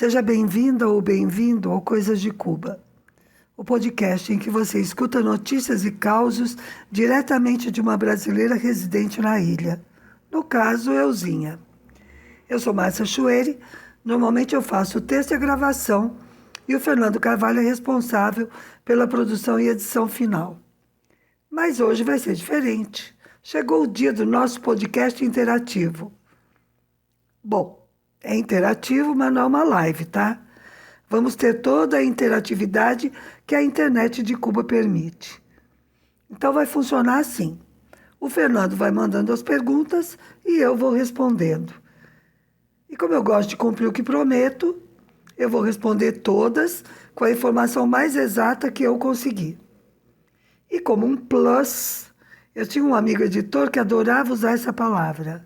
Seja bem-vinda ou bem-vindo ao Coisas de Cuba, o podcast em que você escuta notícias e causos diretamente de uma brasileira residente na ilha. No caso, Euzinha. Eu sou Márcia Chueri, normalmente eu faço o texto e a gravação, e o Fernando Carvalho é responsável pela produção e edição final. Mas hoje vai ser diferente. Chegou o dia do nosso podcast interativo. Bom, é interativo, mas não é uma live, tá? Vamos ter toda a interatividade que a internet de Cuba permite. Então vai funcionar assim. O Fernando vai mandando as perguntas e eu vou respondendo. E como eu gosto de cumprir o que prometo, eu vou responder todas com a informação mais exata que eu conseguir. E como um plus, eu tinha um amigo editor que adorava usar essa palavra,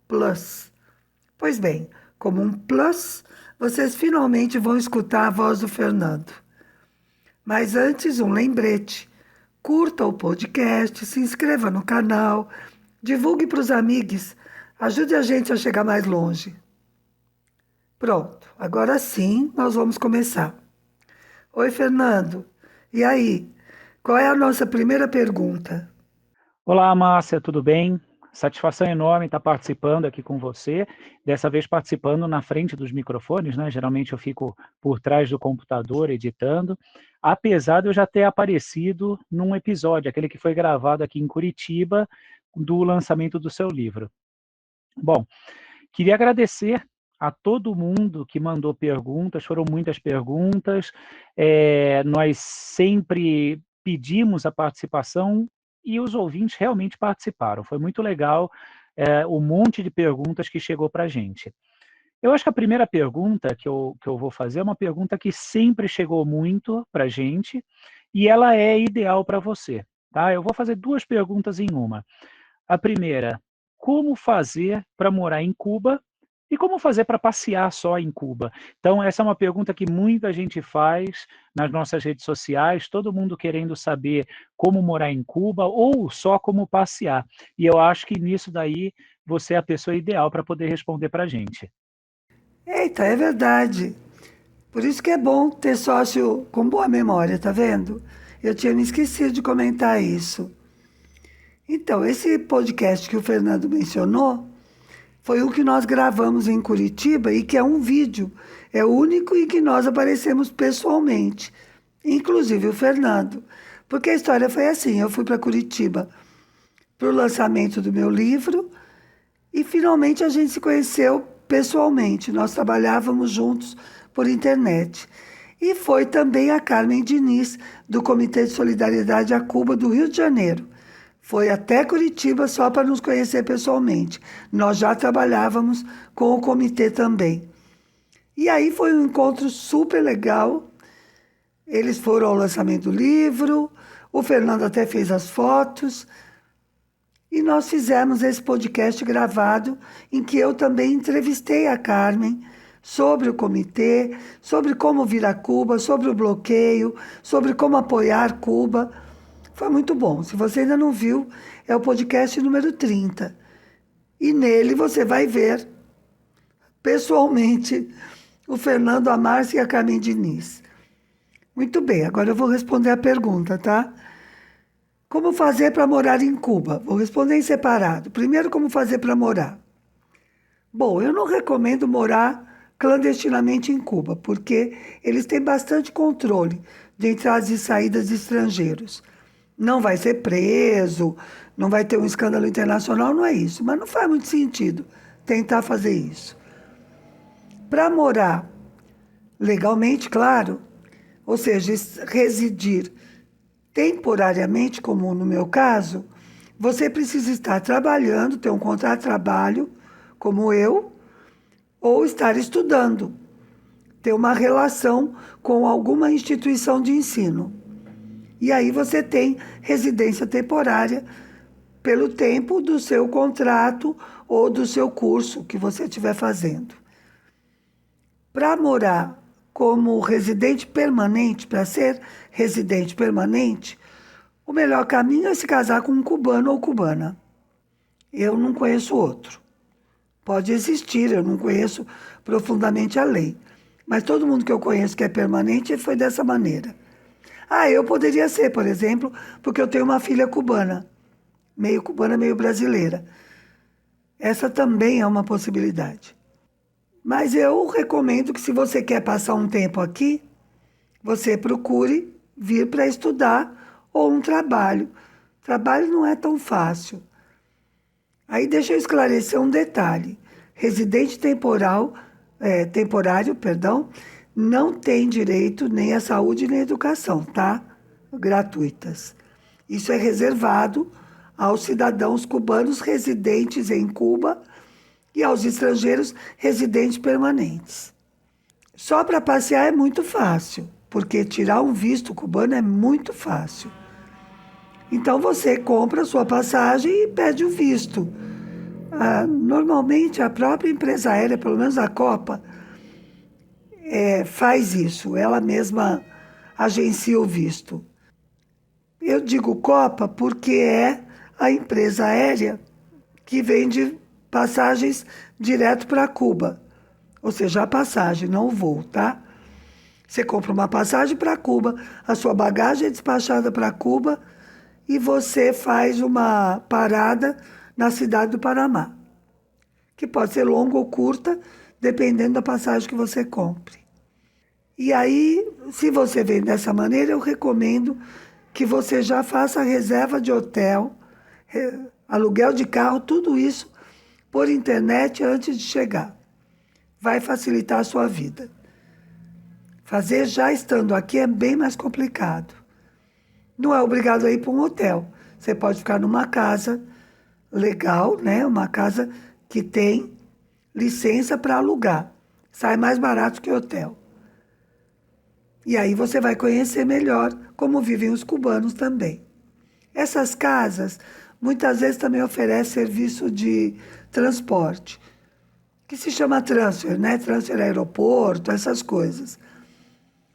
plus. Pois bem, como um plus, vocês finalmente vão escutar a voz do Fernando. Mas antes, um lembrete. Curta o podcast, se inscreva no canal, divulgue para os amigos, ajude a gente a chegar mais longe. Pronto, agora sim nós vamos começar. Oi, Fernando. E aí, qual é a nossa primeira pergunta? Olá, Márcia, tudo bem? Satisfação enorme estar participando aqui com você, dessa vez participando na frente dos microfones, né? Geralmente eu fico por trás do computador editando, apesar de eu já ter aparecido num episódio, aquele que foi gravado aqui em Curitiba, do lançamento do seu livro. Bom, queria agradecer a todo mundo que mandou perguntas, foram muitas perguntas, nós sempre pedimos a participação e os ouvintes realmente participaram. Foi muito legal o monte de perguntas que chegou para a gente. Eu acho que a primeira pergunta que eu vou fazer é uma pergunta que sempre chegou muito para a gente e ela é ideal para você. Tá? Eu vou fazer duas perguntas em uma. A primeira, como fazer para morar em Cuba e como fazer para passear só em Cuba? Então, essa é uma pergunta que muita gente faz nas nossas redes sociais, todo mundo querendo saber como morar em Cuba ou só como passear. E eu acho que nisso daí você é a pessoa ideal para poder responder para a gente. Eita, é verdade. Por isso que é bom ter sócio com boa memória, tá vendo? Eu tinha me esquecido de comentar isso. Então, esse podcast que o Fernando mencionou foi o que nós gravamos em Curitiba e que é um vídeo. É o único em que nós aparecemos pessoalmente, inclusive o Fernando. Porque a história foi assim: eu fui para Curitiba para o lançamento do meu livro e finalmente a gente se conheceu pessoalmente. Nós trabalhávamos juntos por internet. E foi também a Carmen Diniz, do Comitê de Solidariedade a Cuba do Rio de Janeiro. Foi até Curitiba só para nos conhecer pessoalmente. Nós já trabalhávamos com o comitê também. E aí foi um encontro super legal. Eles foram ao lançamento do livro, o Fernando até fez as fotos. E nós fizemos esse podcast gravado em que eu também entrevistei a Carmen sobre o comitê, sobre como vir a Cuba, sobre o bloqueio, sobre como apoiar Cuba. Foi muito bom. Se você ainda não viu, é o podcast número 30. E nele você vai ver, pessoalmente, o Fernando, a Márcia e a Carmen Diniz. Muito bem, agora eu vou responder a pergunta, tá? Como fazer para morar em Cuba? Vou responder em separado. Primeiro, como fazer para morar? Bom, eu não recomendo morar clandestinamente em Cuba, porque eles têm bastante controle de entradas e saídas de estrangeiros. Não vai ser preso, não vai ter um escândalo internacional, não é isso. Mas não faz muito sentido tentar fazer isso. Para morar legalmente, claro, ou seja, residir temporariamente, como no meu caso, você precisa estar trabalhando, ter um contrato de trabalho, como eu, ou estar estudando, ter uma relação com alguma instituição de ensino. E aí você tem residência temporária pelo tempo do seu contrato ou do seu curso que você estiver fazendo. Para morar como residente permanente, para ser residente permanente, o melhor caminho é se casar com um cubano ou cubana. Eu não conheço outro. Pode existir, eu não conheço profundamente a lei. Mas todo mundo que eu conheço que é permanente foi dessa maneira. Ah, eu poderia ser, por exemplo, porque eu tenho uma filha cubana, meio brasileira. Essa também é uma possibilidade. Mas eu recomendo que, se você quer passar um tempo aqui, você procure vir para estudar ou um trabalho. Trabalho não é tão fácil. Aí deixa eu esclarecer um detalhe. Residente temporário, perdão, não tem direito nem à saúde nem à educação, tá? Gratuitas. Isso é reservado aos cidadãos cubanos residentes em Cuba e aos estrangeiros residentes permanentes. Só para passear é muito fácil, porque tirar um visto cubano é muito fácil. Então você compra a sua passagem e pede o visto. Normalmente a própria empresa aérea, pelo menos a Copa, faz isso, ela mesma agencia o visto. Eu digo Copa porque é a empresa aérea que vende passagens direto para Cuba. Ou seja, a passagem, não o voo, tá? Você compra uma passagem para Cuba, a sua bagagem é despachada para Cuba e você faz uma parada na cidade do Panamá, que pode ser longa ou curta, dependendo da passagem que você compre. E aí, se você vem dessa maneira, eu recomendo que você já faça a reserva de hotel, aluguel de carro, tudo isso por internet antes de chegar. Vai facilitar a sua vida. Fazer já estando aqui é bem mais complicado. Não é obrigado a ir para um hotel. Você pode ficar numa casa legal, né? Uma casa que tem licença para alugar. Sai mais barato que hotel. E aí você vai conhecer melhor como vivem os cubanos também. Essas casas muitas vezes também oferecem serviço de transporte, que se chama transfer, né? Transfer aeroporto, essas coisas.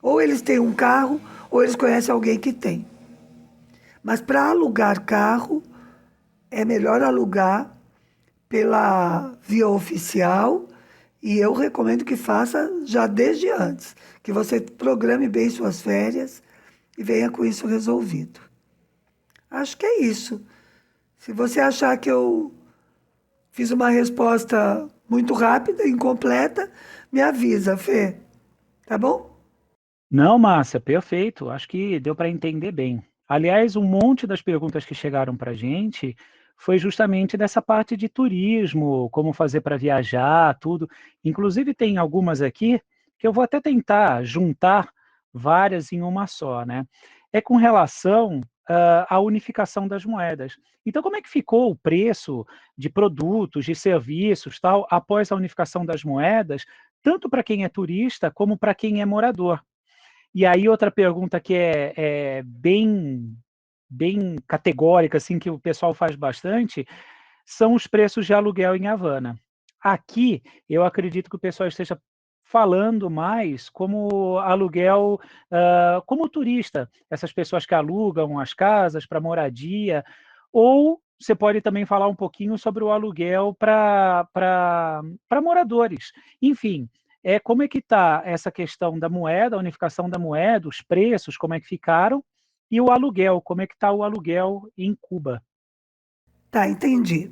Ou eles têm um carro, ou eles conhecem alguém que tem. Mas para alugar carro, é melhor alugar pela via oficial, e eu recomendo que faça já desde antes, que você programe bem suas férias e venha com isso resolvido. Acho que é isso. Se você achar que eu fiz uma resposta muito rápida, incompleta, me avisa, Fê. Tá bom? Não, Márcia, perfeito. Acho que deu para entender bem. Aliás, um monte das perguntas que chegaram para a gente foi justamente dessa parte de turismo, como fazer para viajar, tudo. Inclusive, tem algumas aqui que eu vou até tentar juntar várias em uma só, né? É com relação à unificação das moedas. Então, como é que ficou o preço de produtos, de serviços, tal, após a unificação das moedas, tanto para quem é turista como para quem é morador? E aí outra pergunta que é bem categórica, assim, que o pessoal faz bastante, são os preços de aluguel em Havana. Aqui, eu acredito que o pessoal esteja falando mais como aluguel, como turista, essas pessoas que alugam as casas para moradia, ou você pode também falar um pouquinho sobre o aluguel para moradores. Enfim, como é que está essa questão da moeda, a unificação da moeda, os preços, como é que ficaram, e o aluguel, como é que está o aluguel em Cuba? Tá, entendi.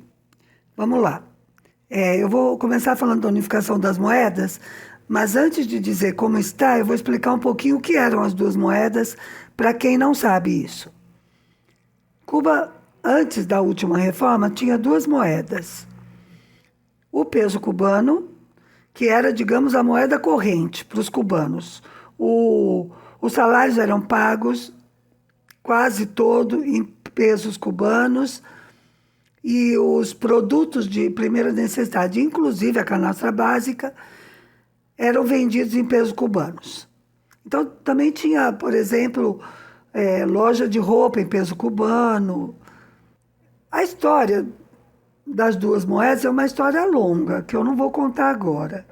Vamos lá. Eu vou começar falando da unificação das moedas, mas antes de dizer como está, eu vou explicar um pouquinho o que eram as duas moedas, para quem não sabe isso. Cuba, antes da última reforma, tinha duas moedas. O peso cubano, que era, digamos, a moeda corrente para os cubanos. Os salários eram pagos quase todo em pesos cubanos, e os produtos de primeira necessidade, inclusive a canastra básica, eram vendidos em pesos cubanos. Então, também tinha, por exemplo, loja de roupa em peso cubano. A história das duas moedas é uma história longa, que eu não vou contar agora.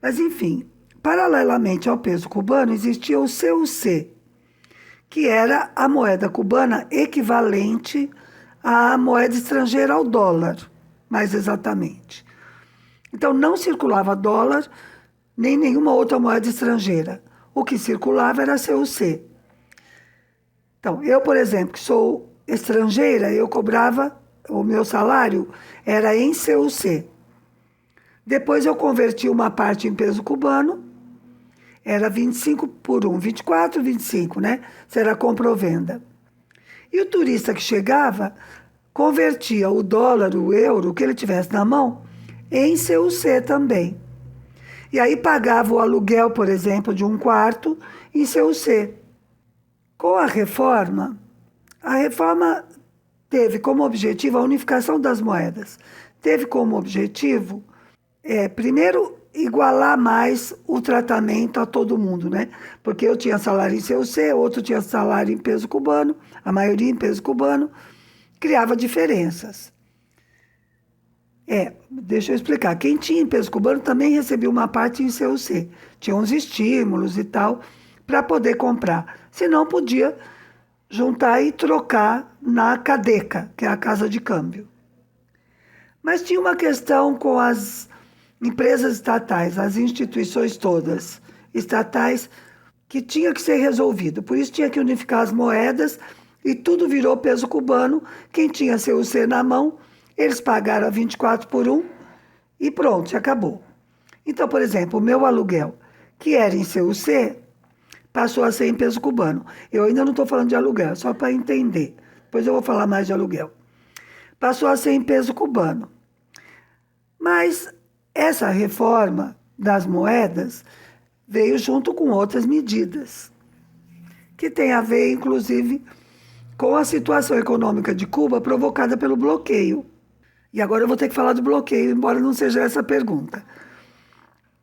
Mas, enfim, paralelamente ao peso cubano, existia o CUC, que era a moeda cubana equivalente à moeda estrangeira, ao dólar, mais exatamente. Então, não circulava dólar nem nenhuma outra moeda estrangeira. O que circulava era a CUC. Então, eu, por exemplo, que sou estrangeira, eu cobrava, o meu salário era em CUC. Depois eu converti uma parte em peso cubano, era 25 por 1, 24, 25, né? Isso era compra ou venda. E o turista que chegava convertia o dólar, o euro, o que ele tivesse na mão, em CUC também. E aí pagava o aluguel, por exemplo, de um quarto em CUC. Com a reforma teve como objetivo a unificação das moedas. Teve como objetivo, primeiro, igualar mais o tratamento a todo mundo, né? Porque eu tinha salário em CUC, outro tinha salário em peso cubano, a maioria em peso cubano, criava diferenças. Deixa eu explicar. Quem tinha em peso cubano também recebia uma parte em CUC. Tinha uns estímulos e tal para poder comprar. Se não, podia juntar e trocar na Cadeca, que é a casa de câmbio. Mas tinha uma questão com as empresas estatais, as instituições todas estatais, que tinha que ser resolvido. Por isso tinha que unificar as moedas e tudo virou peso cubano. Quem tinha CUC na mão, eles pagaram a 24 por 1 e pronto, acabou. Então, por exemplo, o meu aluguel, que era em CUC, passou a ser em peso cubano. Eu ainda não estou falando de aluguel, só para entender. Depois eu vou falar mais de aluguel. Passou a ser em peso cubano. Mas essa reforma das moedas veio junto com outras medidas, que tem a ver, inclusive, com a situação econômica de Cuba provocada pelo bloqueio. E agora eu vou ter que falar do bloqueio, embora não seja essa a pergunta.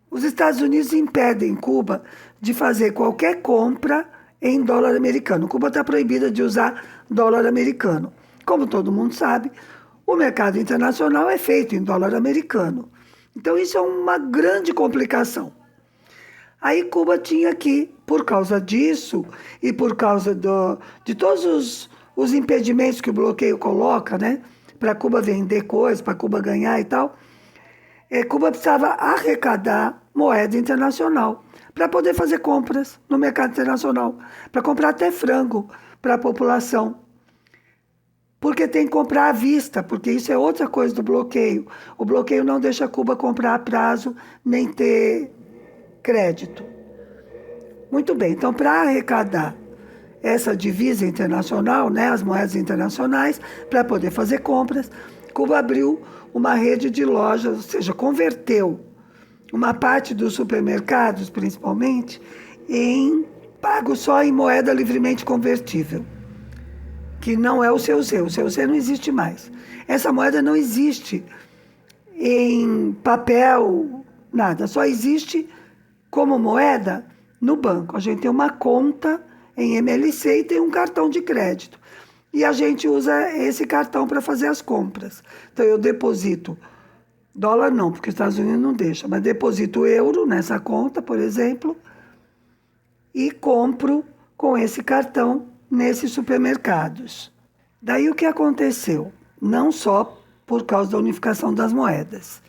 Os Estados Unidos impedem Cuba de fazer qualquer compra em dólar americano. Cuba está proibida de usar dólar americano. Como todo mundo sabe, o mercado internacional é feito em dólar americano. Então isso é uma grande complicação. Aí Cuba tinha que, por causa disso e por causa de todos os impedimentos que o bloqueio coloca, né, para Cuba vender coisas, para Cuba ganhar e tal, Cuba precisava arrecadar moeda internacional para poder fazer compras no mercado internacional, para comprar até frango para a população. Porque tem que comprar à vista, porque isso é outra coisa do bloqueio. O bloqueio não deixa Cuba comprar a prazo nem ter crédito. Muito bem, então para arrecadar essa divisa internacional, né, as moedas internacionais, para poder fazer compras, Cuba abriu uma rede de lojas, ou seja, converteu uma parte dos supermercados, principalmente, em pago só em moeda livremente convertível, que não é o CUC. O CUC não existe mais. Essa moeda não existe em papel, nada, só existe como moeda no banco. A gente tem uma conta em MLC e tem um cartão de crédito. E a gente usa esse cartão para fazer as compras. Então eu deposito, dólar não, porque os Estados Unidos não deixa, mas deposito euro nessa conta, por exemplo, e compro com esse cartão nesses supermercados. Daí o que aconteceu? Não só por causa da unificação das moedas,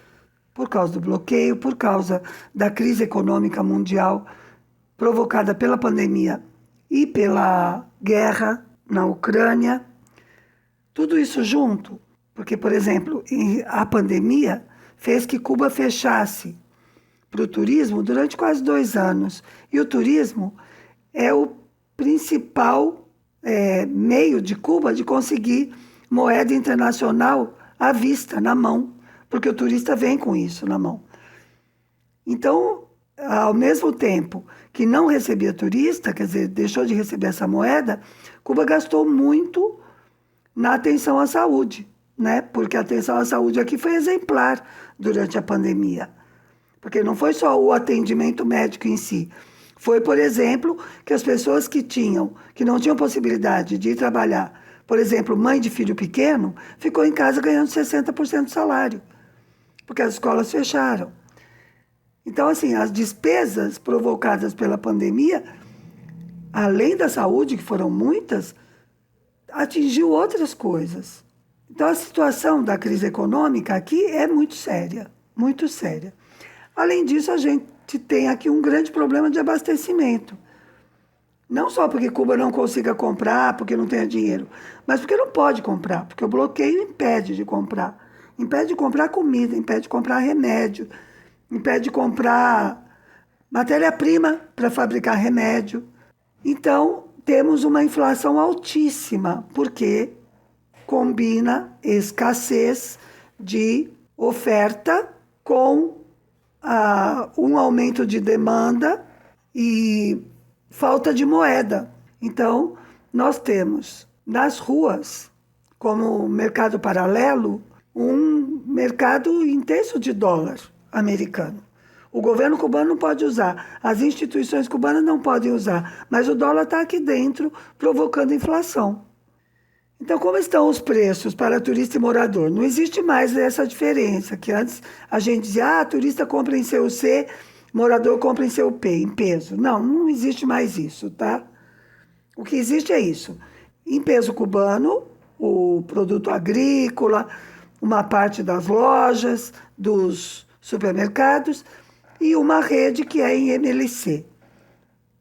por causa do bloqueio, por causa da crise econômica mundial provocada pela pandemia e pela guerra na Ucrânia, tudo isso junto, porque, por exemplo, a pandemia fez que Cuba fechasse para o turismo durante quase 2 anos. E o turismo é o principal meio de Cuba de conseguir moeda internacional à vista, na mão, porque o turista vem com isso na mão. Então, ao mesmo tempo que não recebia turista, quer dizer, deixou de receber essa moeda, Cuba gastou muito na atenção à saúde, né? Porque a atenção à saúde aqui foi exemplar durante a pandemia. Porque não foi só o atendimento médico em si. Foi, por exemplo, que as pessoas que não tinham possibilidade de ir trabalhar, por exemplo, mãe de filho pequeno, ficou em casa ganhando 60% do salário, porque as escolas fecharam. Então, assim, as despesas provocadas pela pandemia, além da saúde, que foram muitas, atingiu outras coisas. Então, a situação da crise econômica aqui é muito séria, muito séria. Além disso, a gente tem aqui um grande problema de abastecimento. Não só porque Cuba não consiga comprar, porque não tenha dinheiro, mas porque não pode comprar, porque o bloqueio impede de comprar. Impede de comprar comida, impede de comprar remédio, impede de comprar matéria-prima para fabricar remédio. Então, temos uma inflação altíssima, porque combina escassez de oferta com um aumento de demanda e falta de moeda. Então, nós temos nas ruas, como mercado paralelo, um mercado intenso de dólar americano. O governo cubano não pode usar, as instituições cubanas não podem usar, mas o dólar está aqui dentro, provocando inflação. Então, como estão os preços para turista e morador? Não existe mais essa diferença, que antes a gente dizia, turista compra em CUC, morador compra em CUP, em peso. Não, não existe mais isso, tá? O que existe é isso. Em peso cubano, o produto agrícola, uma parte das lojas, dos supermercados e uma rede que é em MLC,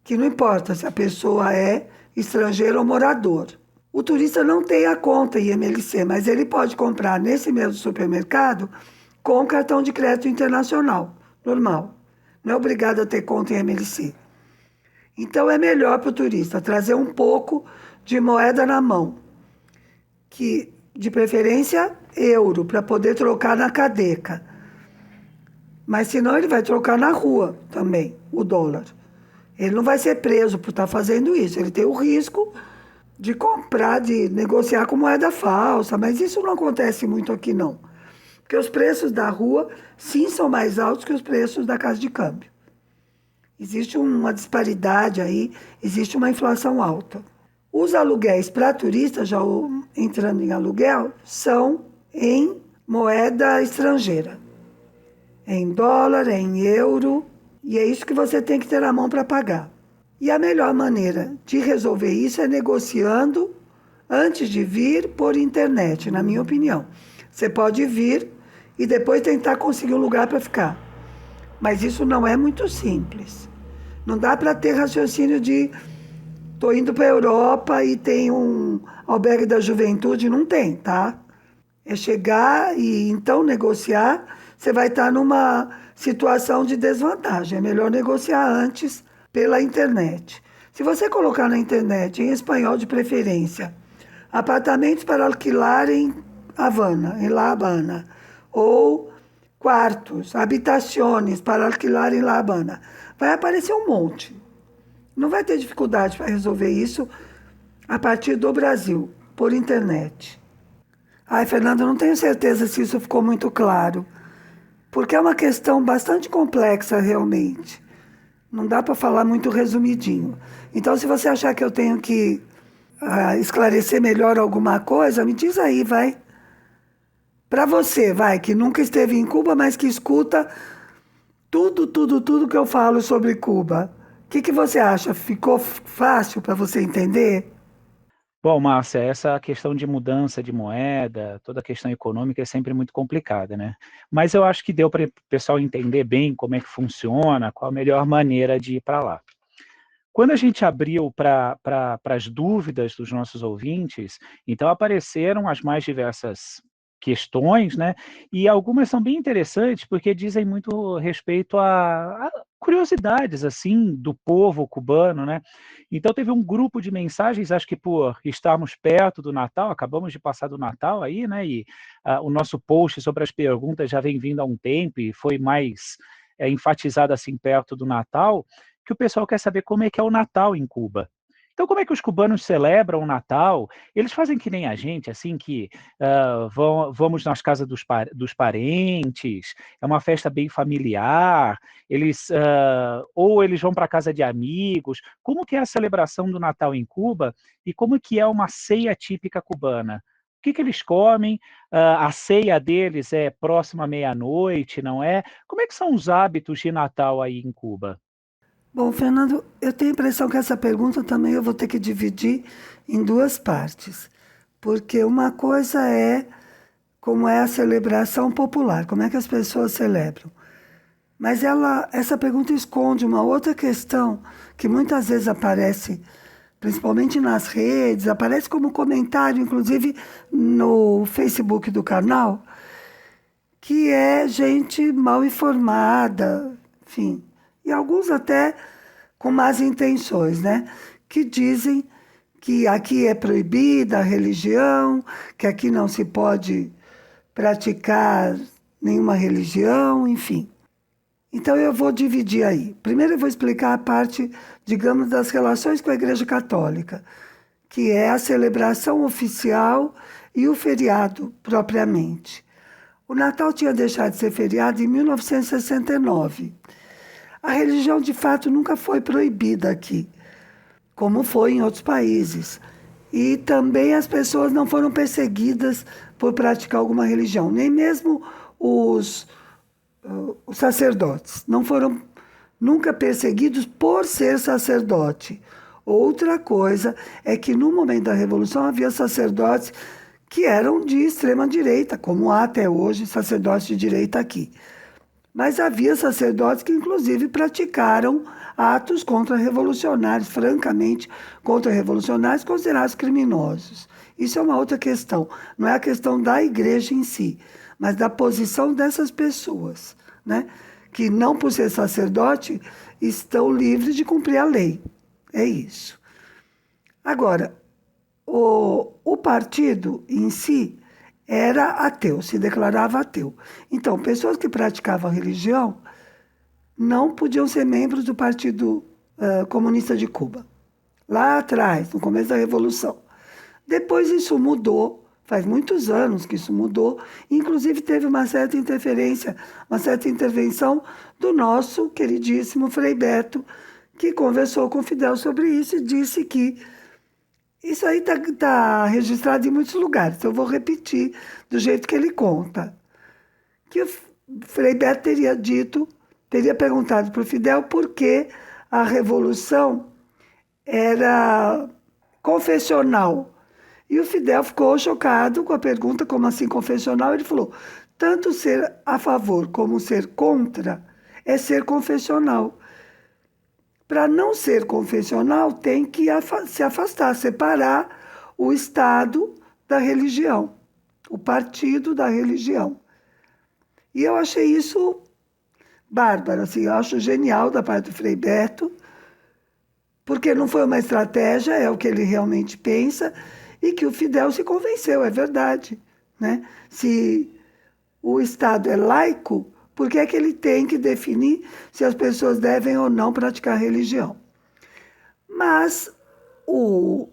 que não importa se a pessoa é estrangeiro ou morador. O turista não tem a conta em MLC, mas ele pode comprar nesse mesmo supermercado com cartão de crédito internacional, normal. Não é obrigado a ter conta em MLC. Então é melhor para o turista trazer um pouco de moeda na mão, que de preferência euro, para poder trocar na cadeca. Mas senão ele vai trocar na rua também, o dólar. Ele não vai ser preso por estar fazendo isso, ele tem o risco de comprar, de negociar com moeda falsa, mas isso não acontece muito aqui não. Porque os preços da rua, sim, são mais altos que os preços da casa de câmbio. Existe uma disparidade aí, existe uma inflação alta. Os aluguéis para turistas, já entrando em aluguel, são em moeda estrangeira. É em dólar, é em euro, e é isso que você tem que ter na mão para pagar. E a melhor maneira de resolver isso é negociando antes de vir por internet, na minha opinião. Você pode vir e depois tentar conseguir um lugar para ficar. Mas isso não é muito simples. Não dá para ter raciocínio de estou indo para a Europa e tem um albergue da juventude. Não tem, tá? É chegar e então negociar. Você vai estar numa situação de desvantagem. É melhor negociar antes pela internet. Se você colocar na internet, em espanhol de preferência, apartamentos para alquilar em Havana, em La Habana, ou quartos, habitações para alquilar em La Habana, vai aparecer um monte. Não vai ter dificuldade para resolver isso a partir do Brasil, por internet. Ai, Fernanda, não tenho certeza se isso ficou muito claro, porque é uma questão bastante complexa realmente. Não dá para falar muito resumidinho. Então, se você achar que eu tenho que esclarecer melhor alguma coisa, me diz aí, vai. Para você, vai, que nunca esteve em Cuba, mas que escuta tudo que eu falo sobre Cuba. O que você acha? Ficou fácil para você entender? Bom, Márcia, essa questão de mudança de moeda, toda a questão econômica é sempre muito complicada, né? Mas eu acho que deu para o pessoal entender bem como é que funciona, qual a melhor maneira de ir para lá. Quando a gente abriu para as dúvidas dos nossos ouvintes, então apareceram as mais diversas questões, né? E algumas são bem interessantes porque dizem muito respeito a curiosidades assim do povo cubano, né? Então teve um grupo de mensagens, acho que por estarmos perto do Natal, acabamos de passar do Natal aí, né? E o nosso post sobre as perguntas já vem vindo há um tempo e foi mais enfatizado assim perto do Natal, que o pessoal quer saber como é que é o Natal em Cuba. Então, como é que os cubanos celebram o Natal? Eles fazem que nem a gente, assim, que vamos nas casas dos parentes, é uma festa bem familiar, ou eles vão para a casa de amigos. Como que é a celebração do Natal em Cuba e como que é uma ceia típica cubana? O que eles comem? A ceia deles é próxima à meia-noite, não é? Como é que são os hábitos de Natal aí em Cuba? Bom, Fernando, eu tenho a impressão que essa pergunta também eu vou ter que dividir em duas partes. Porque uma coisa é como é a celebração popular, como é que as pessoas celebram. Mas essa pergunta esconde uma outra questão que muitas vezes aparece, principalmente nas redes, aparece como comentário, inclusive no Facebook do canal, que é gente mal informada, enfim, e alguns até com más intenções, né? Que dizem que aqui é proibida a religião, que aqui não se pode praticar nenhuma religião, enfim. Então eu vou dividir aí. Primeiro eu vou explicar a parte, digamos, das relações com a Igreja Católica, que é a celebração oficial e o feriado propriamente. O Natal tinha deixado de ser feriado em 1969. A religião, de fato, nunca foi proibida aqui, como foi em outros países. E também as pessoas não foram perseguidas por praticar alguma religião, nem mesmo os sacerdotes. Não foram nunca perseguidos por ser sacerdote. Outra coisa é que no momento da Revolução havia sacerdotes que eram de extrema direita, como há até hoje sacerdotes de direita aqui. Mas havia sacerdotes que, inclusive, praticaram atos contra-revolucionários, francamente contra-revolucionários, considerados criminosos. Isso é uma outra questão. Não é a questão da igreja em si, mas da posição dessas pessoas, né? Que, não por ser sacerdote, estão livres de cumprir a lei. É isso. Agora, o partido em si era ateu, se declarava ateu. Então, pessoas que praticavam a religião não podiam ser membros do Partido Comunista de Cuba. Lá atrás, no começo da Revolução. Depois isso mudou, faz muitos anos que isso mudou, inclusive teve uma certa interferência, uma certa intervenção do nosso queridíssimo Frei Beto, que conversou com Fidel sobre isso e disse que isso aí está registrado em muitos lugares. Eu vou repetir do jeito que ele conta. Que o Frei Beto teria perguntado para o Fidel por que a Revolução era confessional. E o Fidel ficou chocado com a pergunta, como assim confessional? Ele falou, tanto ser a favor como ser contra é ser confessional. Para não ser confessional, tem que se afastar, separar o Estado da religião, o partido da religião. E eu achei isso bárbaro, assim, eu acho genial da parte do Frei Beto, porque não foi uma estratégia, é o que ele realmente pensa, e que o Fidel se convenceu, é verdade, né? Se o Estado é laico, por que é que ele tem que definir se as pessoas devem ou não praticar religião? Mas o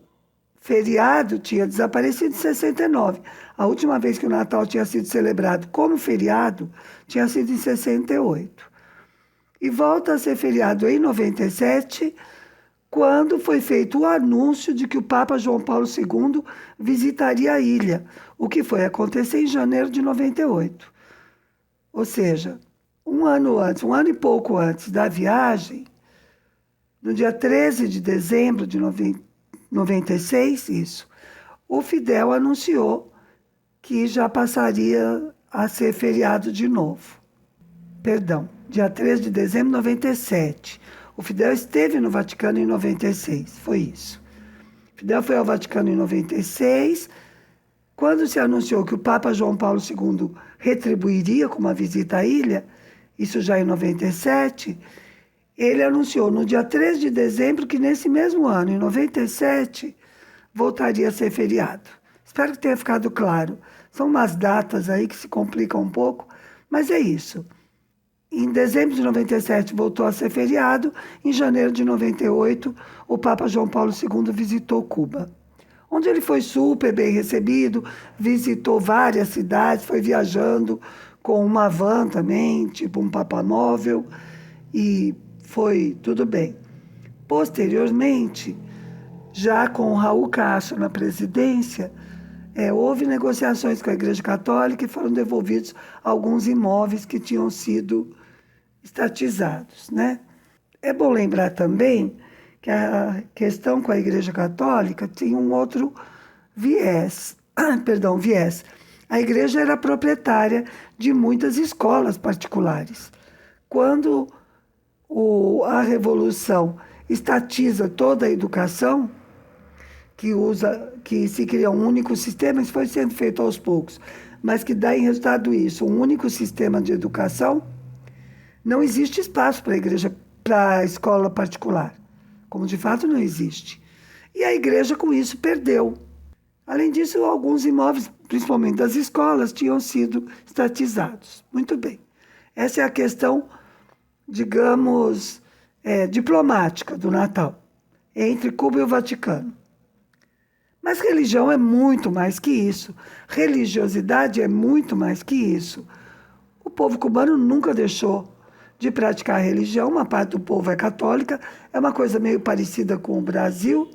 feriado tinha desaparecido em 69. A última vez que o Natal tinha sido celebrado como feriado tinha sido em 68. E volta a ser feriado em 97, quando foi feito o anúncio de que o Papa João Paulo II visitaria a ilha, o que foi acontecer em janeiro de 98. Ou seja, um ano e pouco antes da viagem, no dia 13 de dezembro de 96, o Fidel anunciou que já passaria a ser feriado de novo. Perdão, dia 13 de dezembro de 97. O Fidel esteve no Vaticano em 96, foi isso. Fidel foi ao Vaticano em 96. Quando se anunciou que o Papa João Paulo II retribuiria com uma visita à ilha, isso já em 97, ele anunciou no dia 3 de dezembro que nesse mesmo ano, em 97, voltaria a ser feriado. Espero que tenha ficado claro. São umas datas aí que se complicam um pouco, mas é isso. Em dezembro de 97 voltou a ser feriado, em janeiro de 98 o Papa João Paulo II visitou Cuba, onde ele foi super bem recebido, visitou várias cidades, foi viajando com uma van também, tipo um papamóvel, e foi tudo bem. Posteriormente, já com o Raul Castro na presidência, houve negociações com a Igreja Católica e foram devolvidos alguns imóveis que tinham sido estatizados, né? É bom lembrar também que a questão com a Igreja Católica tinha um outro viés. A Igreja era proprietária de muitas escolas particulares. quando a Revolução estatiza toda a educação, que se cria um único sistema, isso foi sendo feito aos poucos, mas que dá em resultado isso, um único sistema de educação, não existe espaço para a escola particular, como de fato não existe. E a igreja, com isso, perdeu. Além disso, alguns imóveis, principalmente das escolas, tinham sido estatizados. Muito bem. Essa é a questão, digamos, diplomática do Natal, entre Cuba e o Vaticano. Mas religião é muito mais que isso. Religiosidade é muito mais que isso. O povo cubano nunca deixou de praticar a religião. Uma parte do povo é católica, é uma coisa meio parecida com o Brasil.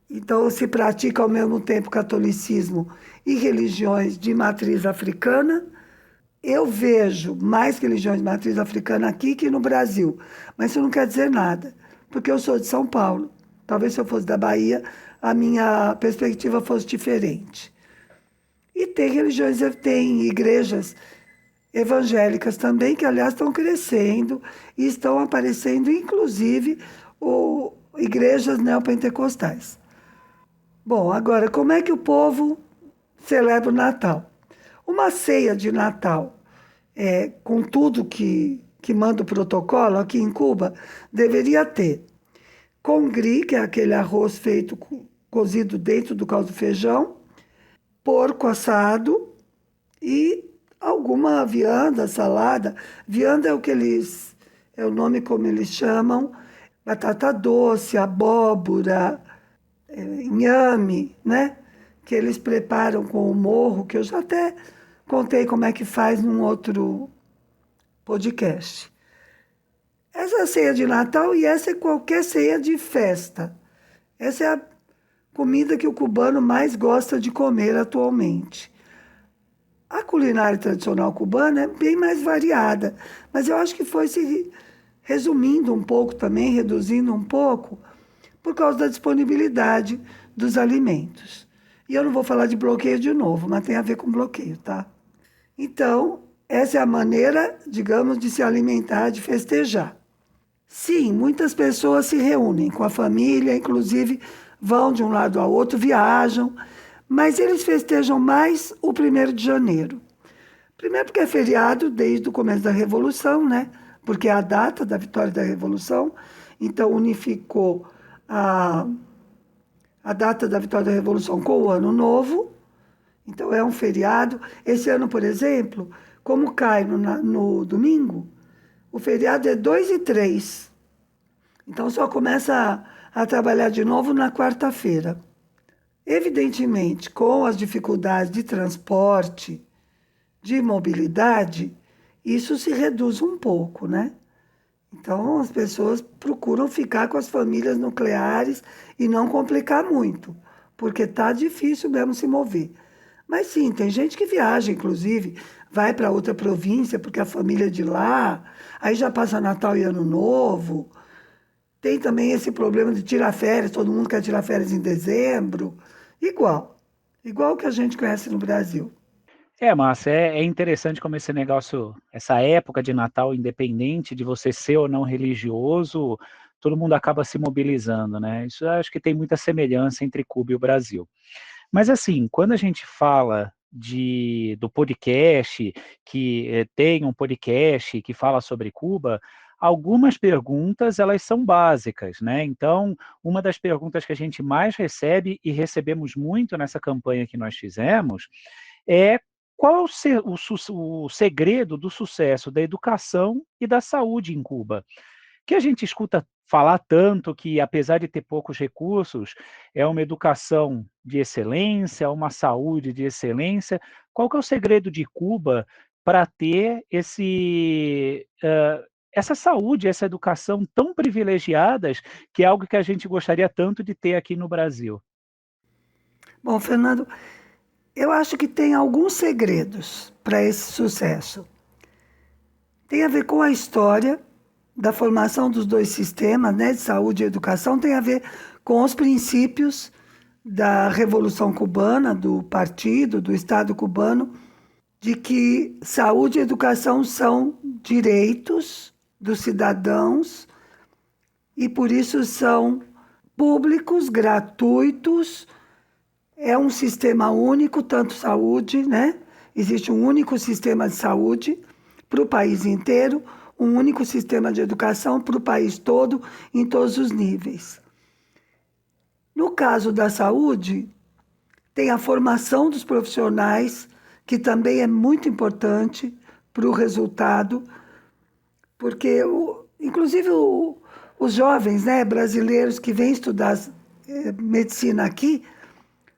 Então, se pratica ao mesmo tempo catolicismo e religiões de matriz africana. Eu vejo mais religiões de matriz africana aqui que no Brasil, mas isso não quer dizer nada, porque eu sou de São Paulo. Talvez se eu fosse da Bahia, a minha perspectiva fosse diferente. E tem igrejas evangélicas também, que aliás estão crescendo e estão aparecendo, inclusive, igrejas neopentecostais. Bom, agora, como é que o povo celebra o Natal? Uma ceia de Natal, com tudo que manda o protocolo aqui em Cuba, deveria ter congri, que é aquele arroz feito cozido dentro do caldo de feijão, porco assado e alguma vianda, salada. Vianda é o nome como eles chamam, batata doce, abóbora, inhame, né? Que eles preparam com o morro, que eu já até contei como é que faz num outro podcast. Essa é a ceia de Natal e essa é qualquer ceia de festa. Essa é a comida que o cubano mais gosta de comer atualmente. A culinária tradicional cubana é bem mais variada, mas eu acho que foi se resumindo um pouco também, reduzindo um pouco, por causa da disponibilidade dos alimentos. E eu não vou falar de bloqueio de novo, mas tem a ver com bloqueio, tá? Então, essa é a maneira, digamos, de se alimentar, de festejar. Sim, muitas pessoas se reúnem com a família, inclusive vão de um lado ao outro, viajam, mas eles festejam mais o 1º de janeiro. Primeiro porque é feriado desde o começo da Revolução, né? Porque é a data da vitória da Revolução, então unificou a data da vitória da Revolução com o Ano Novo, então é um feriado. Esse ano, por exemplo, como cai no domingo, o feriado é 2 e 3. Então só começa a trabalhar de novo na quarta-feira. Evidentemente, com as dificuldades de transporte, de mobilidade, isso se reduz um pouco, né? Então as pessoas procuram ficar com as famílias nucleares e não complicar muito, porque está difícil mesmo se mover. Mas sim, tem gente que viaja, inclusive, vai para outra província, porque a família é de lá, aí já passa Natal e Ano Novo. Tem também esse problema de tirar férias, todo mundo quer tirar férias em dezembro. Igual que a gente conhece no Brasil. Márcia, é interessante como esse negócio, essa época de Natal, independente de você ser ou não religioso, todo mundo acaba se mobilizando, né? Isso eu acho que tem muita semelhança entre Cuba e o Brasil. Mas assim, quando a gente fala do podcast, que tem um podcast que fala sobre Cuba, algumas perguntas elas são básicas, né? Então, uma das perguntas que a gente mais recebe e recebemos muito nessa campanha que nós fizemos é qual é o segredo do sucesso da educação e da saúde em Cuba? Que a gente escuta falar tanto que, apesar de ter poucos recursos, é uma educação de excelência, uma saúde de excelência. Qual que é o segredo de Cuba para ter essa saúde, essa educação tão privilegiadas, que é algo que a gente gostaria tanto de ter aqui no Brasil? Bom, Fernando, eu acho que tem alguns segredos para esse sucesso. Tem a ver com a história da formação dos dois sistemas, né, de saúde e educação, tem a ver com os princípios da Revolução Cubana, do partido, do Estado cubano, de que saúde e educação são direitos dos cidadãos e por isso são públicos, gratuitos. É um sistema único, tanto saúde, né? Existe um único sistema de saúde para o país inteiro, um único sistema de educação para o país todo, em todos os níveis. No caso da saúde, tem a formação dos profissionais, que também é muito importante para o resultado, porque, inclusive, os jovens, né, brasileiros que vêm estudar medicina aqui,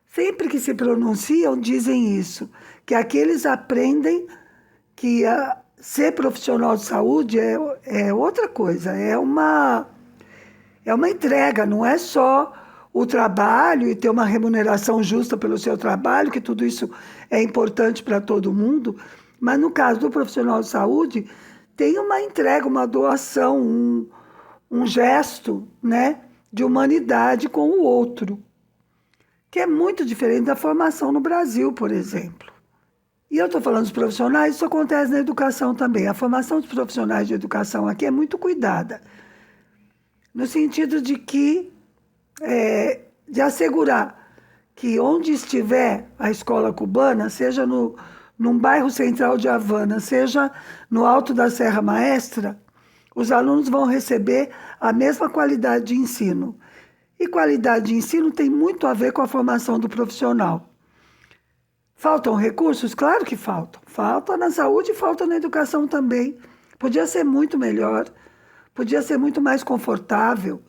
sempre que se pronunciam, dizem isso, que aqueles aprendem que ser profissional de saúde é outra coisa, é uma entrega, não é só o trabalho e ter uma remuneração justa pelo seu trabalho, que tudo isso é importante para todo mundo, mas no caso do profissional de saúde, tem uma entrega, uma doação, um gesto, né, de humanidade com o outro, que é muito diferente da formação no Brasil, por exemplo. E eu estou falando dos profissionais, isso acontece na educação também. A formação dos profissionais de educação aqui é muito cuidada, no sentido de que de assegurar que onde estiver a escola cubana, seja num bairro central de Havana, seja no alto da Serra Maestra, os alunos vão receber a mesma qualidade de ensino. E qualidade de ensino tem muito a ver com a formação do profissional. Faltam recursos? Claro que faltam. Falta na saúde e falta na educação também. Podia ser muito melhor, podia ser muito mais confortável.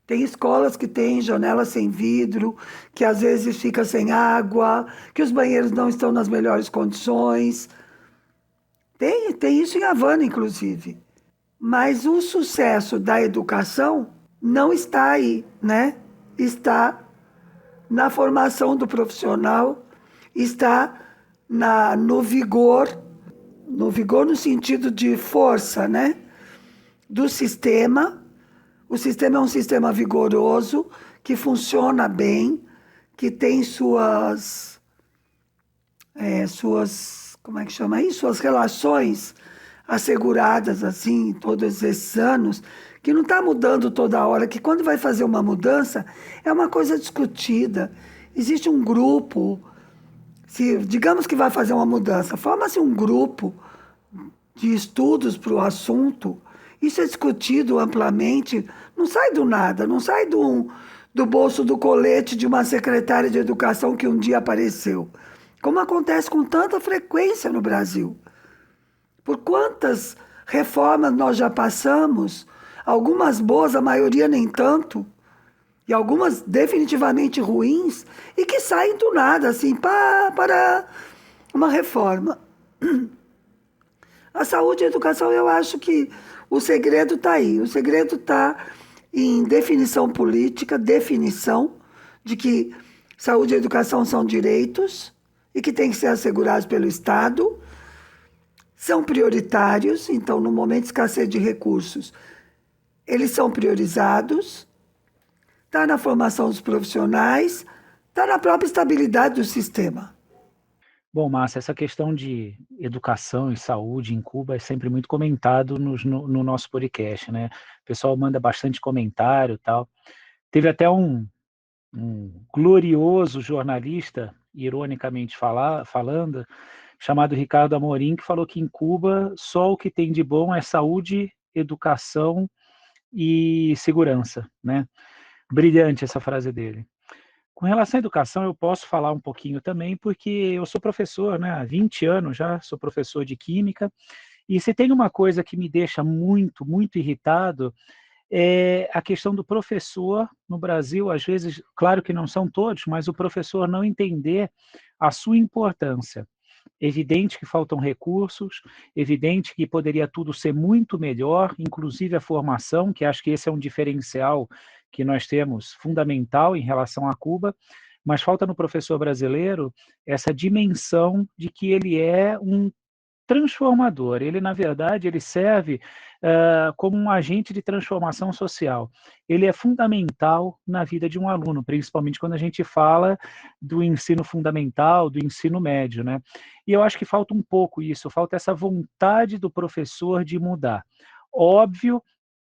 Tem escolas que têm janelas sem vidro, que às vezes fica sem água, que os banheiros não estão nas melhores condições. Tem isso em Havana, inclusive. Mas o sucesso da educação não está aí, né? Está na formação do profissional, está no vigor no sentido de força, né? Do sistema. O sistema é um sistema vigoroso, que funciona bem, que tem suas como é que chama isso? Suas relações asseguradas, assim, todos esses anos, que não está mudando toda hora, que quando vai fazer uma mudança, é uma coisa discutida. Existe um grupo, digamos que vai fazer uma mudança, forma-se um grupo de estudos para o assunto, isso é discutido amplamente, não sai do nada, não sai do bolso do colete de uma secretária de educação que um dia apareceu, como acontece com tanta frequência no Brasil. Por quantas reformas nós já passamos, algumas boas, a maioria nem tanto, e algumas definitivamente ruins, e que saem do nada, assim, para uma reforma. A saúde e a educação, eu acho que o segredo está aí. O segredo está em definição política, definição de que saúde e educação são direitos e que têm que ser assegurados pelo Estado, são prioritários, então, no momento de escassez de recursos, eles são priorizados, está na formação dos profissionais, está na própria estabilidade do sistema. Bom, Márcia, essa questão de educação e saúde em Cuba é sempre muito comentado no nosso podcast, né? O pessoal manda bastante comentário e tal. Teve até um glorioso jornalista, ironicamente falando, chamado Ricardo Amorim, que falou que em Cuba só o que tem de bom é saúde, educação e segurança, né? Brilhante essa frase dele. Com relação à educação, eu posso falar um pouquinho também, porque eu sou professor, né? Há 20 anos já, sou professor de química, e se tem uma coisa que me deixa muito, muito irritado, é a questão do professor no Brasil, às vezes, claro que não são todos, mas o professor não entender a sua importância. Evidente que faltam recursos, evidente que poderia tudo ser muito melhor, inclusive a formação, que acho que esse é um diferencial que nós temos fundamental em relação a Cuba, mas falta no professor brasileiro essa dimensão de que ele é um transformador. Ele, na verdade, ele serve como um agente de transformação social. Ele é fundamental na vida de um aluno, principalmente quando a gente fala do ensino fundamental, do ensino médio, né? E eu acho que falta um pouco isso, falta essa vontade do professor de mudar. Óbvio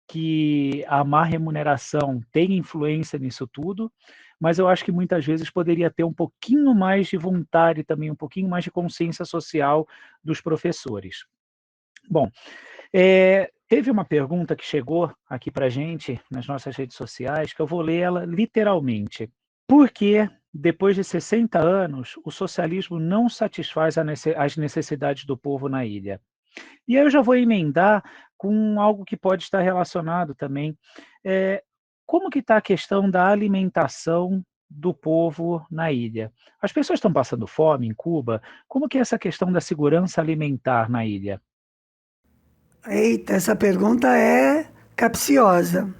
que a má remuneração tem influência nisso tudo, mas eu acho que muitas vezes poderia ter um pouquinho mais de vontade também, um pouquinho mais de consciência social dos professores. Bom, teve uma pergunta que chegou aqui para a gente nas nossas redes sociais, que eu vou ler ela literalmente. Por que, depois de 60 anos, o socialismo não satisfaz as necessidades do povo na ilha? E aí eu já vou emendar com algo que pode estar relacionado também. Como que está a questão da alimentação do povo na ilha? As pessoas estão passando fome em Cuba? Como que é essa questão da segurança alimentar na ilha? Eita, essa pergunta é capciosa.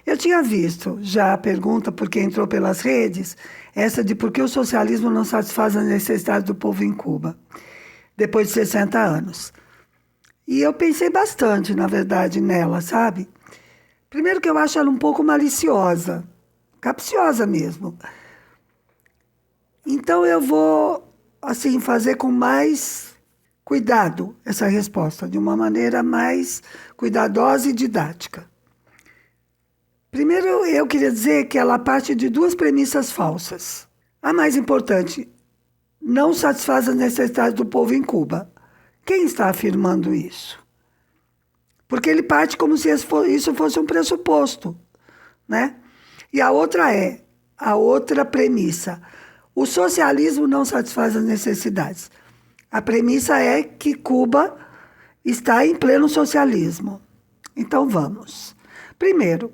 Eu tinha visto já a pergunta, porque entrou pelas redes, essa de por que o socialismo não satisfaz as necessidades do povo em Cuba, depois de 60 anos. E eu pensei bastante, na verdade, nela, sabe? Primeiro que eu acho ela um pouco maliciosa, capciosa mesmo. Então eu vou, assim, fazer com mais cuidado essa resposta, de uma maneira mais cuidadosa e didática. Primeiro, eu queria dizer que ela parte de duas premissas falsas. A mais importante, não satisfaz as necessidades do povo em Cuba. Quem está afirmando isso? Porque ele parte como se isso fosse um pressuposto, né? E a outra premissa, o socialismo não satisfaz as necessidades. A premissa é que Cuba está em pleno socialismo. Então vamos. Primeiro,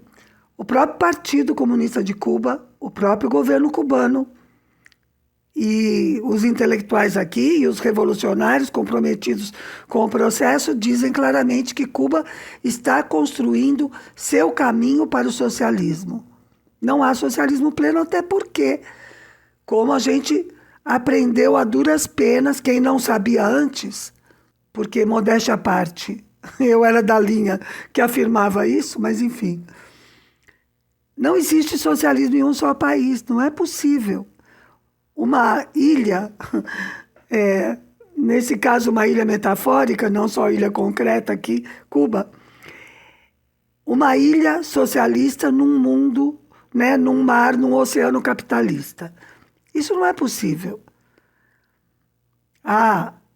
o próprio Partido Comunista de Cuba, o próprio governo cubano e os intelectuais aqui e os revolucionários comprometidos com o processo dizem claramente que Cuba está construindo seu caminho para o socialismo. Não há socialismo pleno, até porque, como a gente aprendeu a duras penas, quem não sabia antes, porque, modéstia à parte, eu era da linha que afirmava isso, mas enfim. Não existe socialismo em um só país, não é possível. Uma ilha, nesse caso uma ilha metafórica, não só ilha concreta aqui, Cuba, uma ilha socialista num mundo, né, num mar, num oceano capitalista. Isso não é possível.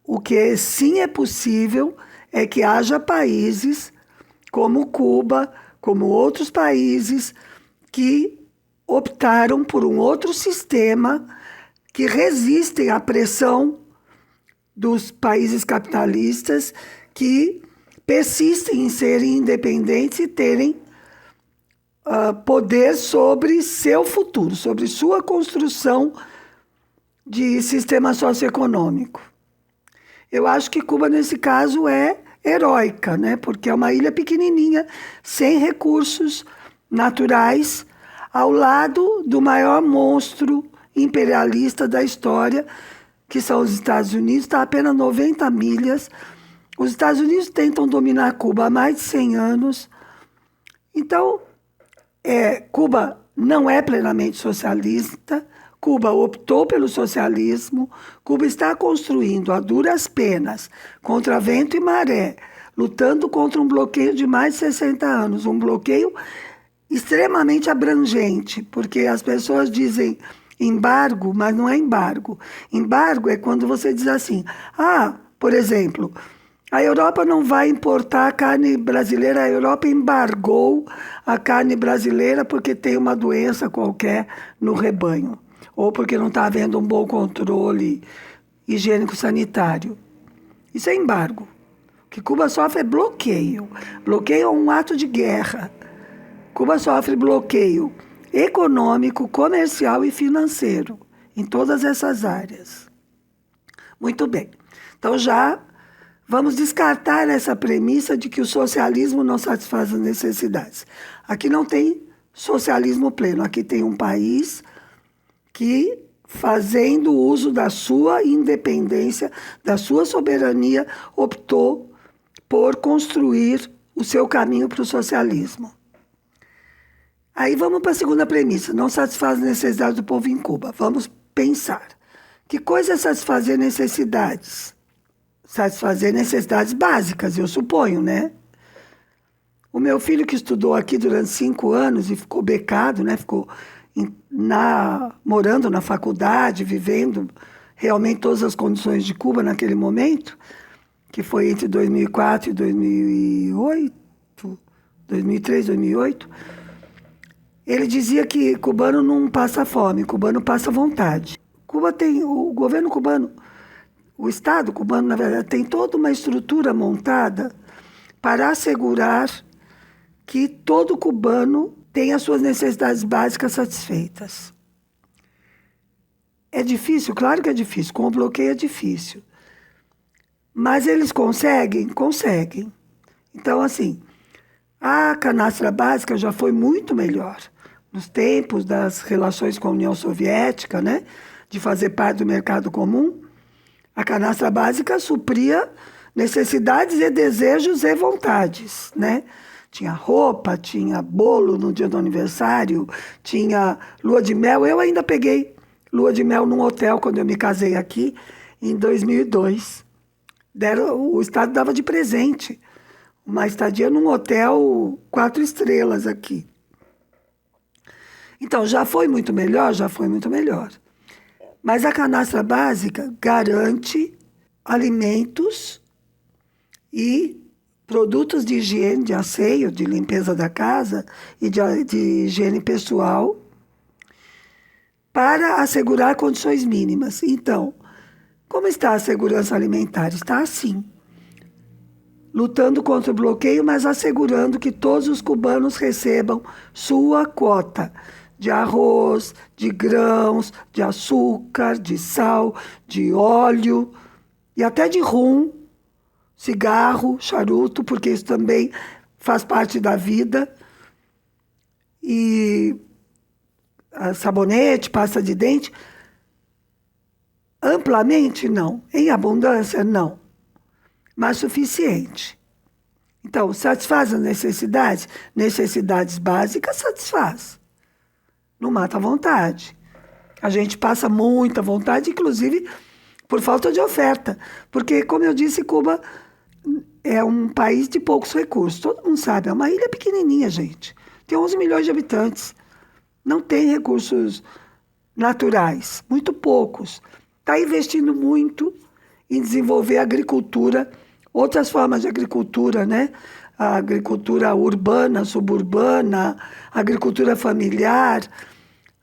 O que sim é possível é que haja países como Cuba, como outros países, que optaram por um outro sistema que resistem à pressão dos países capitalistas que persistem em serem independentes e terem poder sobre seu futuro, sobre sua construção de sistema socioeconômico. Eu acho que Cuba, nesse caso, é heróica, né? Porque é uma ilha pequenininha, sem recursos naturais, ao lado do maior monstro imperialista da história, que são os Estados Unidos, está a apenas 90 milhas. Os Estados Unidos tentam dominar Cuba há mais de 100 anos. Então, Cuba não é plenamente socialista, Cuba optou pelo socialismo, Cuba está construindo a duras penas, contra vento e maré, lutando contra um bloqueio de mais de 60 anos, um bloqueio extremamente abrangente, porque as pessoas dizem embargo, mas não é embargo. Embargo é quando você diz assim, por exemplo, a Europa não vai importar carne brasileira, a Europa embargou a carne brasileira porque tem uma doença qualquer no rebanho, ou porque não está havendo um bom controle higiênico-sanitário. Isso é embargo. O que Cuba sofre é bloqueio. Bloqueio é um ato de guerra. Cuba sofre bloqueio econômico, comercial e financeiro, em todas essas áreas. Muito bem. Então já vamos descartar essa premissa de que o socialismo não satisfaz as necessidades. Aqui não tem socialismo pleno, aqui tem um país que fazendo uso da sua independência, da sua soberania, optou por construir o seu caminho para o socialismo. Aí vamos para a segunda premissa, não satisfaz as necessidades do povo em Cuba. Vamos pensar. Que coisa é satisfazer necessidades? Satisfazer necessidades básicas, eu suponho, né? O meu filho que estudou aqui durante 5 anos e ficou becado, né? Ficou morando na faculdade, vivendo realmente todas as condições de Cuba naquele momento, que foi entre 2004 e 2008, 2003, 2008, ele dizia que cubano não passa fome, cubano passa vontade. Cuba tem, o governo cubano, o Estado cubano, na verdade, tem toda uma estrutura montada para assegurar que todo cubano tem as suas necessidades básicas satisfeitas. É difícil? Claro que é difícil, com o bloqueio é difícil. Mas eles conseguem? Conseguem. Então, assim, a canastra básica já foi muito melhor. Nos tempos das relações com a União Soviética, né, de fazer parte do mercado comum, a canastra básica supria necessidades e desejos e vontades, né? Tinha roupa, tinha bolo no dia do aniversário, tinha lua de mel. Eu ainda peguei lua de mel num hotel quando eu me casei aqui, em 2002. O Estado dava de presente uma estadia num hotel 4 estrelas aqui. Então, já foi muito melhor? Já foi muito melhor. Mas a canastra básica garante alimentos e produtos de higiene, de asseio, de limpeza da casa e de higiene pessoal para assegurar condições mínimas. Então, como está a segurança alimentar? Está assim, lutando contra o bloqueio, mas assegurando que todos os cubanos recebam sua quota de arroz, de grãos, de açúcar, de sal, de óleo e até de rum, cigarro, charuto, porque isso também faz parte da vida, e sabonete, pasta de dente. Amplamente, não. Em abundância, não. Mas suficiente. Então, satisfaz as necessidades? Necessidades básicas, satisfaz. Não mata a vontade. A gente passa muita vontade, inclusive por falta de oferta. Porque, como eu disse, Cuba é um país de poucos recursos. Todo mundo sabe, é uma ilha pequenininha, gente. Tem 11 milhões de habitantes. Não tem recursos naturais, muito poucos. Está investindo muito em desenvolver a agricultura, outras formas de agricultura, né? A agricultura urbana, suburbana, agricultura familiar,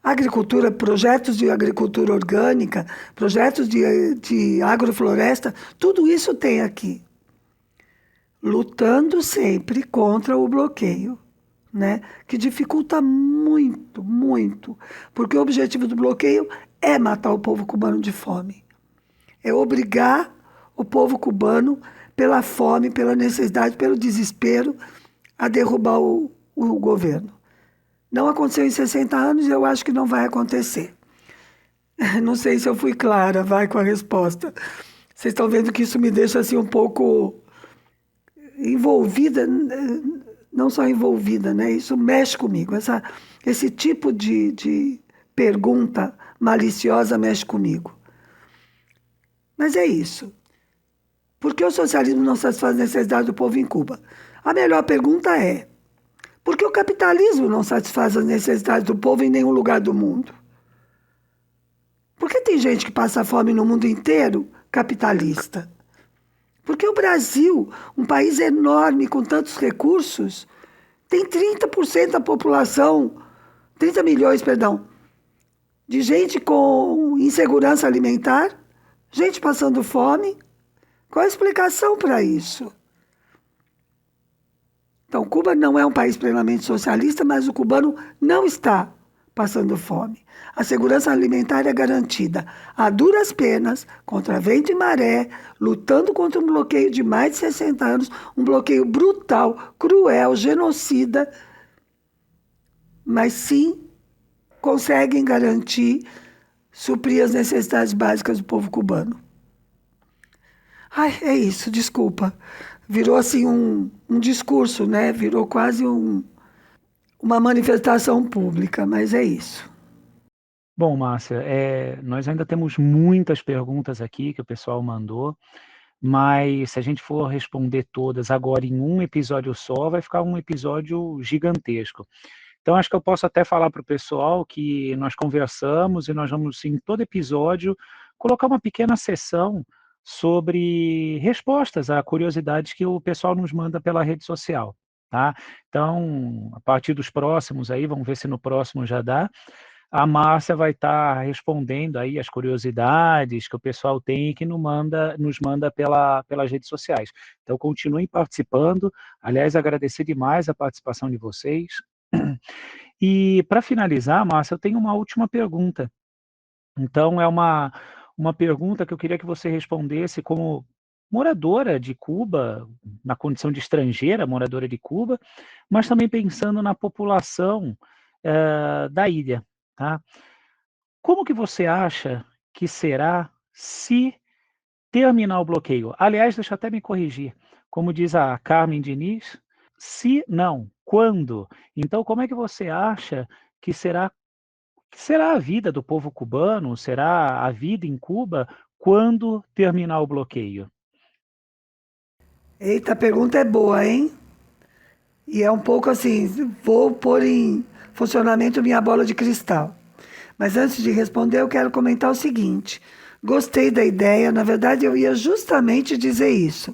agricultura, projetos de agricultura orgânica, projetos de agrofloresta, tudo isso tem aqui. Lutando sempre contra o bloqueio, né? Que dificulta muito, muito, porque o objetivo do bloqueio é matar o povo cubano de fome. É obrigar o povo cubano, pela fome, pela necessidade, pelo desespero, a derrubar o governo. Não aconteceu em 60 anos e eu acho que não vai acontecer. Não sei se eu fui clara, vai com a resposta. Vocês estão vendo que isso me deixa assim um pouco envolvida, não só envolvida, né? Isso mexe comigo. Esse tipo de pergunta maliciosa mexe comigo. Mas é isso. Por que o socialismo não satisfaz a necessidade do povo em Cuba? A melhor pergunta é: por que o capitalismo não satisfaz as necessidades do povo em nenhum lugar do mundo? Por que tem gente que passa fome no mundo inteiro capitalista? Porque o Brasil, um país enorme com tantos recursos, tem 30% da população, 30 milhões, perdão, de gente com insegurança alimentar, gente passando fome. Qual a explicação para isso? Então, Cuba não é um país plenamente socialista, mas o cubano não está passando fome. A segurança alimentar é garantida a duras penas, contra vento e maré, lutando contra um bloqueio de mais de 60 anos, um bloqueio brutal, cruel, genocida, mas sim conseguem garantir suprir as necessidades básicas do povo cubano. Ai, é isso, desculpa. Virou assim um discurso, né? Virou quase uma manifestação pública, mas é isso. Bom, Márcia, nós ainda temos muitas perguntas aqui que o pessoal mandou, mas se a gente for responder todas agora em um episódio só, vai ficar um episódio gigantesco. Então, acho que eu posso até falar para o pessoal que nós conversamos e nós vamos, em todo episódio, colocar uma pequena sessão sobre respostas a curiosidades que o pessoal nos manda pela rede social, tá? Então, a partir dos próximos aí, vamos ver se no próximo já dá, a Márcia vai estar respondendo aí as curiosidades que o pessoal tem e que nos manda pelas redes sociais. Então, continuem participando. Aliás, agradecer demais a participação de vocês. E para finalizar, Márcia, eu tenho uma última pergunta. Então, é uma pergunta que eu queria que você respondesse como moradora de Cuba, na condição de estrangeira, moradora de Cuba, mas também pensando na população da ilha, tá? Como que você acha que será se terminar o bloqueio? Aliás, deixa eu até me corrigir. Como diz a Carmen Diniz, se não, quando? Então, como é que você acha que será a vida do povo cubano, será a vida em Cuba quando terminar o bloqueio? Eita, a pergunta é boa, hein? E é um pouco assim, vou pôr em funcionamento minha bola de cristal. Mas antes de responder, eu quero comentar o seguinte. Gostei da ideia, na verdade eu ia justamente dizer isso.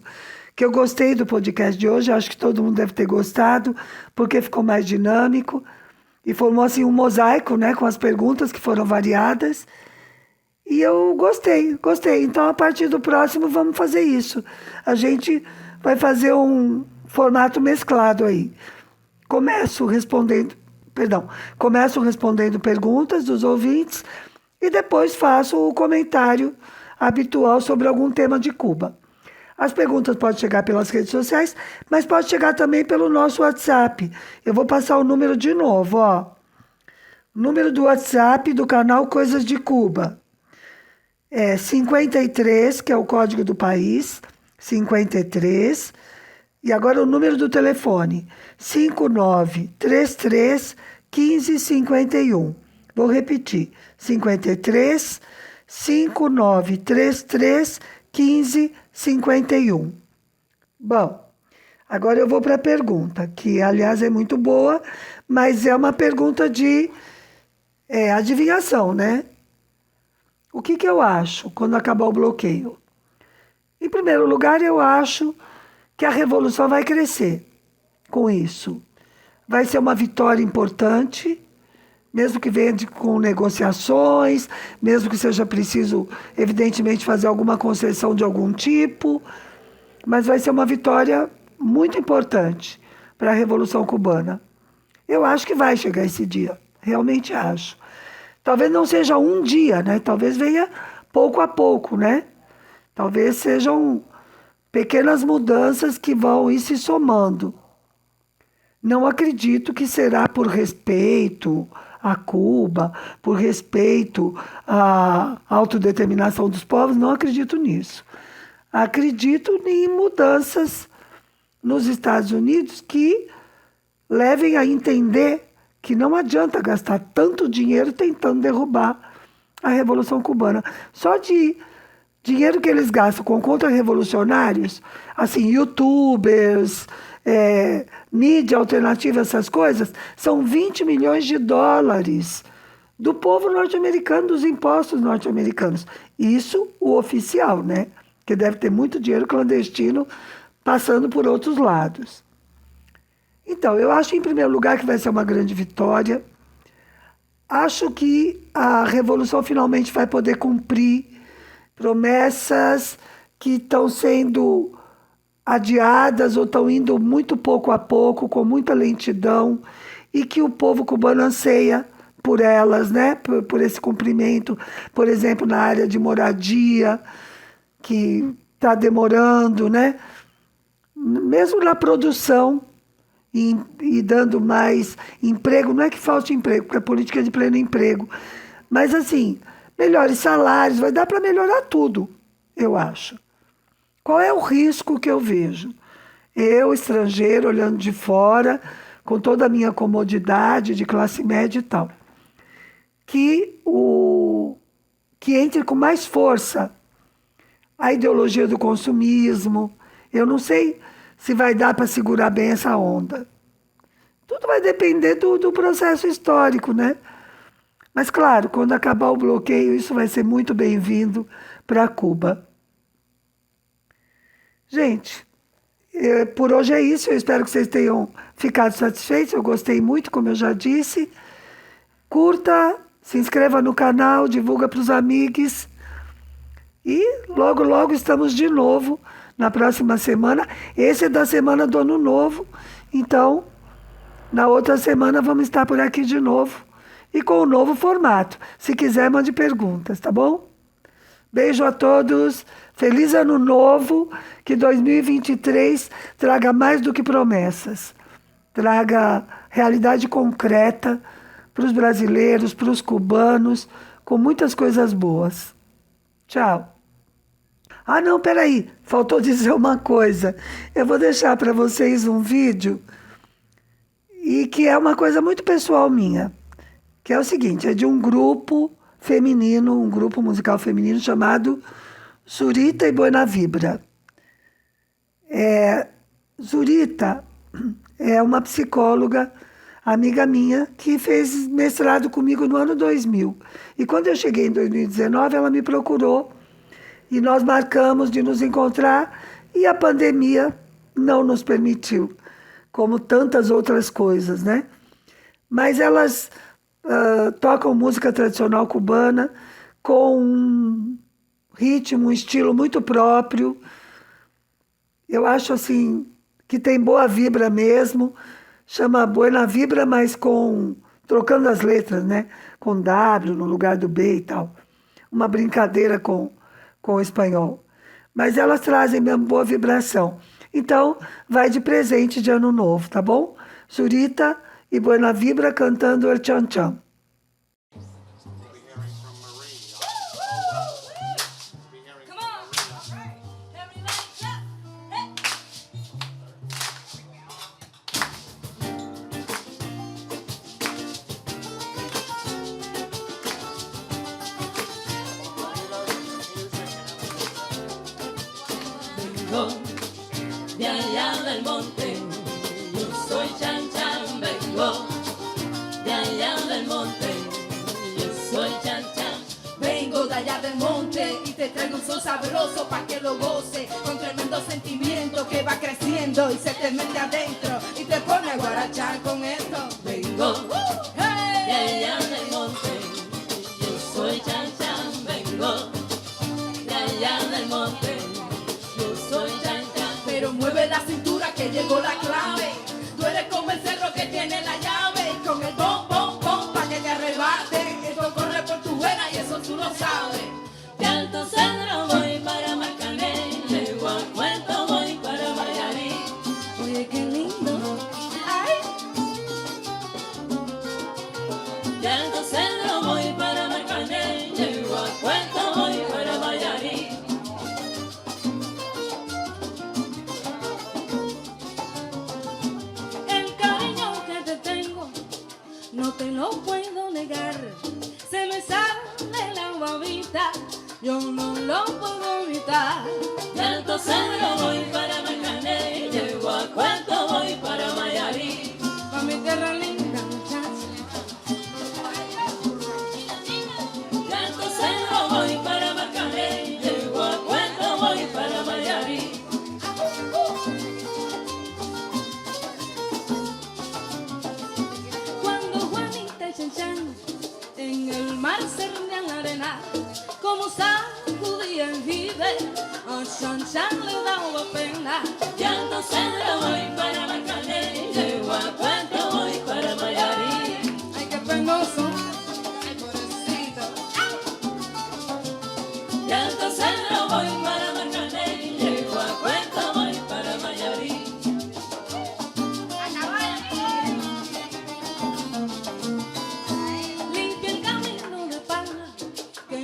Que eu gostei do podcast de hoje, acho que todo mundo deve ter gostado, porque ficou mais dinâmico e formou assim um mosaico, né, com as perguntas que foram variadas. E eu gostei. Então, a partir do próximo, vamos fazer isso. A gente vai fazer um formato mesclado aí. Começo respondendo perguntas dos ouvintes e depois faço o comentário habitual sobre algum tema de Cuba. As perguntas podem chegar pelas redes sociais, mas pode chegar também pelo nosso WhatsApp. Eu vou passar o número de novo, ó. Número do WhatsApp do canal Coisas de Cuba. É 53, que é o código do país, 53. E agora o número do telefone, 5933 1551. Vou repetir, 53 5933 1551. Bom, agora eu vou para a pergunta, que aliás é muito boa, mas é uma pergunta de adivinhação, né? O que eu acho quando acabar o bloqueio? Em primeiro lugar, eu acho que a revolução vai crescer com isso. Vai ser uma vitória importante, mesmo que venha com negociações, mesmo que seja preciso, evidentemente, fazer alguma concessão de algum tipo, mas vai ser uma vitória muito importante para a Revolução Cubana. Eu acho que vai chegar esse dia, realmente acho. Talvez não seja um dia, né? Talvez venha pouco a pouco, né? Talvez sejam pequenas mudanças que vão ir se somando. Não acredito que será por respeito a Cuba, por respeito à autodeterminação dos povos, não acredito nisso. Acredito em mudanças nos Estados Unidos que levem a entender que não adianta gastar tanto dinheiro tentando derrubar a Revolução Cubana. Só de dinheiro que eles gastam com contra-revolucionários, assim, youtubers, mídia alternativa, essas coisas, são 20 milhões de dólares do povo norte-americano, dos impostos norte-americanos. Isso o oficial, né? Que deve ter muito dinheiro clandestino passando por outros lados. Então, eu acho, em primeiro lugar, que vai ser uma grande vitória. Acho que a revolução finalmente vai poder cumprir promessas que estão sendo adiadas ou estão indo muito pouco a pouco, com muita lentidão, e que o povo cubano anseia por elas, né? Por esse cumprimento, por exemplo, na área de moradia, que está demorando, né? Mesmo na produção, e dando mais emprego, não é que falte emprego, porque a política é de pleno emprego, mas assim, melhores salários, vai dar para melhorar tudo, eu acho. Qual é o risco que eu vejo? Eu, estrangeiro, olhando de fora, com toda a minha comodidade de classe média e tal, que entre com mais força a ideologia do consumismo. Eu não sei se vai dar para segurar bem essa onda. Tudo vai depender do processo histórico, né? Mas, claro, quando acabar o bloqueio, isso vai ser muito bem-vindo para Cuba. Gente, por hoje é isso. Eu espero que vocês tenham ficado satisfeitos. Eu gostei muito, como eu já disse. Curta, se inscreva no canal, divulga para os amigos. E logo, logo estamos de novo na próxima semana. Esse é da semana do Ano Novo. Então, na outra semana vamos estar por aqui de novo. E com um novo formato. Se quiser, mande perguntas, tá bom? Beijo a todos. Feliz Ano Novo. Que 2023 traga mais do que promessas. Traga realidade concreta para os brasileiros, para os cubanos, com muitas coisas boas. Tchau. Ah, não, peraí. Faltou dizer uma coisa. Eu vou deixar para vocês um vídeo e que é uma coisa muito pessoal minha. Que é o seguinte, é de um grupo feminino, um grupo musical feminino chamado Zurita e Buena Vibra. Zurita é uma psicóloga, amiga minha, que fez mestrado comigo no ano 2000. E quando eu cheguei em 2019, ela me procurou e nós marcamos de nos encontrar e a pandemia não nos permitiu, como tantas outras coisas, né? Mas elas tocam música tradicional cubana com um ritmo, um estilo muito próprio. Eu acho assim que tem boa vibra mesmo. Chama Buena Vibra, mas trocando as letras, né? Com W no lugar do B e tal. Uma brincadeira com o espanhol. Mas elas trazem mesmo boa vibração. Então, vai de presente de Ano Novo, tá bom? Zurita e Buena Vibra cantando El Chan Chan. De allá del monte, yo soy Chan Chan, vengo de allá del monte, yo soy Chan Chan. Vengo de allá del monte y te traigo un son sabroso pa' que lo goce, con tremendo sentimiento que va creciendo y se te mete adentro y te pone a guarachar con esto. Vengo de allá del monte, yo soy Chan Chan, vengo de allá del monte, yo soy Chan Chan. Pero mueve la cintura que llegó la clave. Tú eres como el cerro que tiene la llave. Con el bom, bom, bom, pa' que te arrebate. Esto corre por tu vena y eso tú lo sabes. De Alto Cedro voy para Marcané. De Guacuento voy para Mayarí. Oye, qué lindo. Ay. De Alto Cedro voy para Marcané. De Guacuento voy para Mayarí. No te lo puedo negar, se me sale la babita, yo no lo puedo evitar. De Alto Cedro voy para Marcané, de Guacuento voy para Mayarí. Pa' mi tierra linda, muchacha. De Alto Cedro voy para Marcané, de Guacuento voy para Mayarí. En el mar se rindían arena, como sacudía el vive, a Chan Chan le daba pena. De Alto Cedro voy para Marcané, de Guacuento voy para Mayarí. Ay, qué penoso, ay, pobrecito. De Alto Cedro voy para Marcané, de Guacuento voy para Mayarí. Limpia el camino de pana que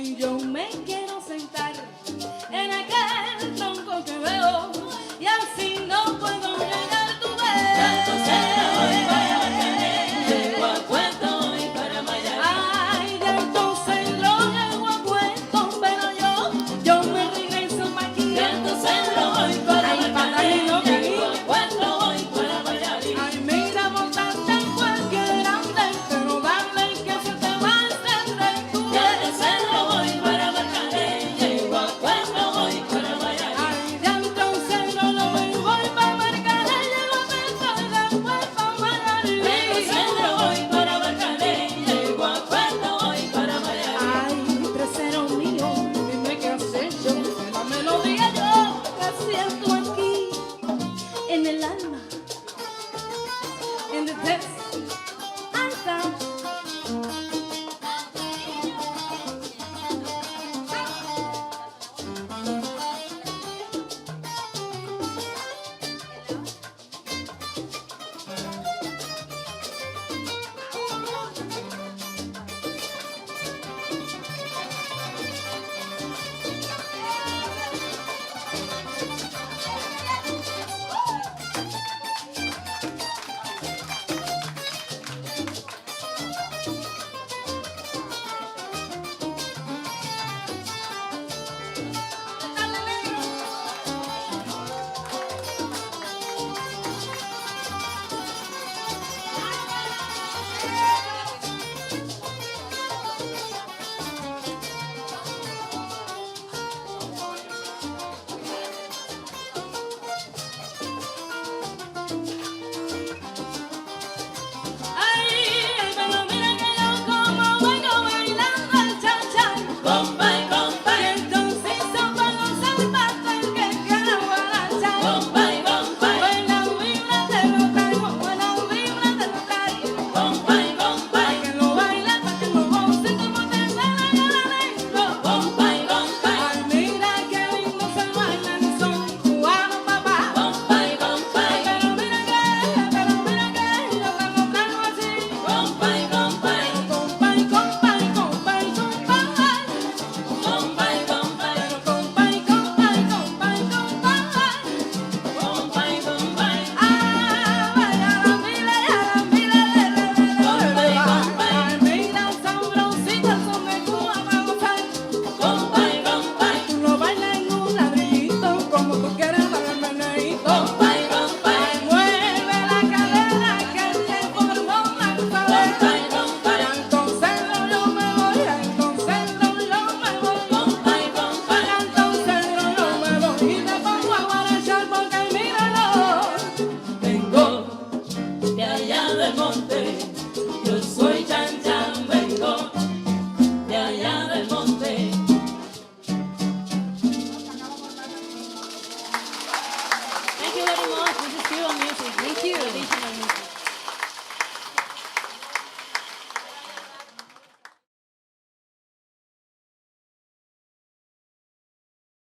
so much. This is Cuban music. Thank you. Traditional